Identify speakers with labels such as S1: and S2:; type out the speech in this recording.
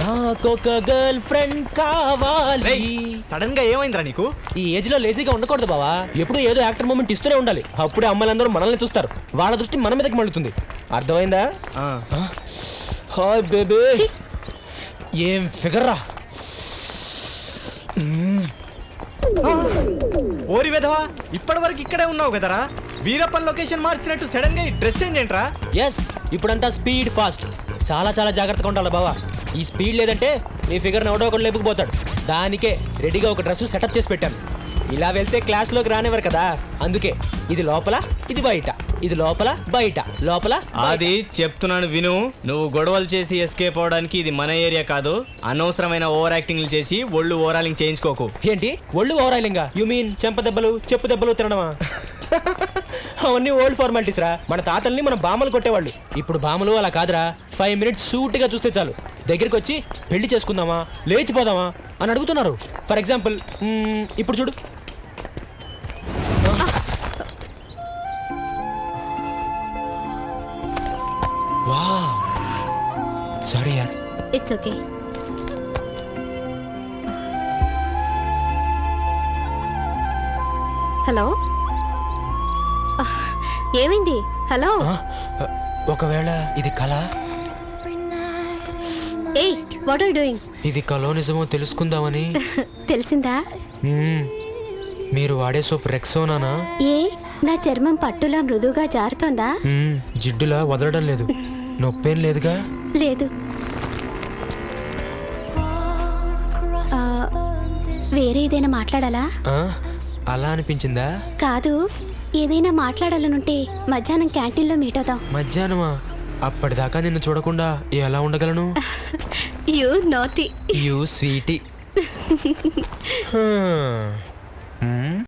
S1: నాకొక girl friend కావాలి.
S2: Sudden గా ఏమైందిరా నీకు?
S1: ఈ ఏజ్ లో లేజీగా ఉండకూడదు బావా. ఎప్పుడు ఏదో యాక్టర్ మూమెంట్ ఇస్తూనే ఉండాలి. అప్పుడే అమ్మాయిలందరూ మనల్ని చూస్తారు. వాళ్ళ దృష్టి మన మీదకి మళ్ళుతుంది. అర్థమైందా? Hi baby. ఏం ఫిగర్ రా.
S2: ఓరి వెధవా, ఇప్పటి వరకు ఇక్కడే ఉన్నావు కదరా. వీరప్పన్ లొకేషన్ మార్చినట్టు సడన్ గా డ్రెస్ చేంజ్ ఏంట్రా?
S1: ఎస్, ఇప్పుడంతా స్పీడ్ ఫాస్ట్. చాలా చాలా జాగ్రత్తగా ఉండాలి బావా. ఈ స్పీడ్ లేదంటే నీ ఫిగర్ని ఎవడో ఒకటి లేపుకుపోతాడు. దానికే రెడీగా ఒక డ్రెస్ సెటప్ చేసి పెట్టాను. ఇలా వెళ్తే క్లాస్లోకి రానివ్వరు కదా, అందుకే ఇది లోపల ఇది బయట, ఇది లోపల బయట, లోపల.
S2: అది చెప్తున్నాను విను. నువ్వు గొడవలు చేసి ఎస్కేప్ అవడానికి ఇది మన ఏరియా కాదు. అనవసరమైన ఓవర్ యాక్టింగ్లు చేసి ఒళ్ళు ఓవరాలింగ్ చేయించుకోకు.
S1: ఏంటి ఒళ్ళు ఓవరాలింగా? యు మీన్ చెంప దెబ్బలు చెప్పు దెబ్బలు తినడమా? అవన్నీ ఓల్డ్ ఫార్మాలిటీస్ రా. మన తాతల్ని మనం బామలు కొట్టేవాళ్ళు. ఇప్పుడు బామలు అలా కాదురా. 5 మినిట్స్ సూటిగా చూస్తే చాలు దగ్గరికి వచ్చి పెళ్లి చేసుకుందామా లేచిపోదామా అని అడుగుతున్నారు. ఫర్ ఎగ్జాంపుల్ ఇప్పుడు చూడు. సారీ యార్.
S3: It's okay. హలో, ఏమైంది? హలో.
S1: ఒకవేళ ఇది కళ?
S3: ఏయ్, వాట్ ఆర్ యు డూయింగ్?
S1: ఇది కలో నిజమో తెలుసుకుందామని.
S3: తెలిసిందా?
S1: మీరు వాడే సోప్ రెక్సోనానా?
S3: ఏ, నా చర్మం పట్టులా మృదువుగా జారుతోందా?
S1: జిడ్డులా వదలడం లేదు. నొప్పేం లేదుగా?
S3: లేదు. వేరే ఏదైనా మాట్లాడాలా?
S1: అలా అనిపించిందా?
S3: కాదు, ఏదైనా మాట్లాడాలనుంటే మధ్యాహ్నం క్యాంటీన్లో మీట్ అవుదాం.
S1: మధ్యాహ్నమా? అప్పటిదాకా నిన్ను చూడకుండా ఎలా ఉండగలను?
S3: You naughty.
S1: You Sweety.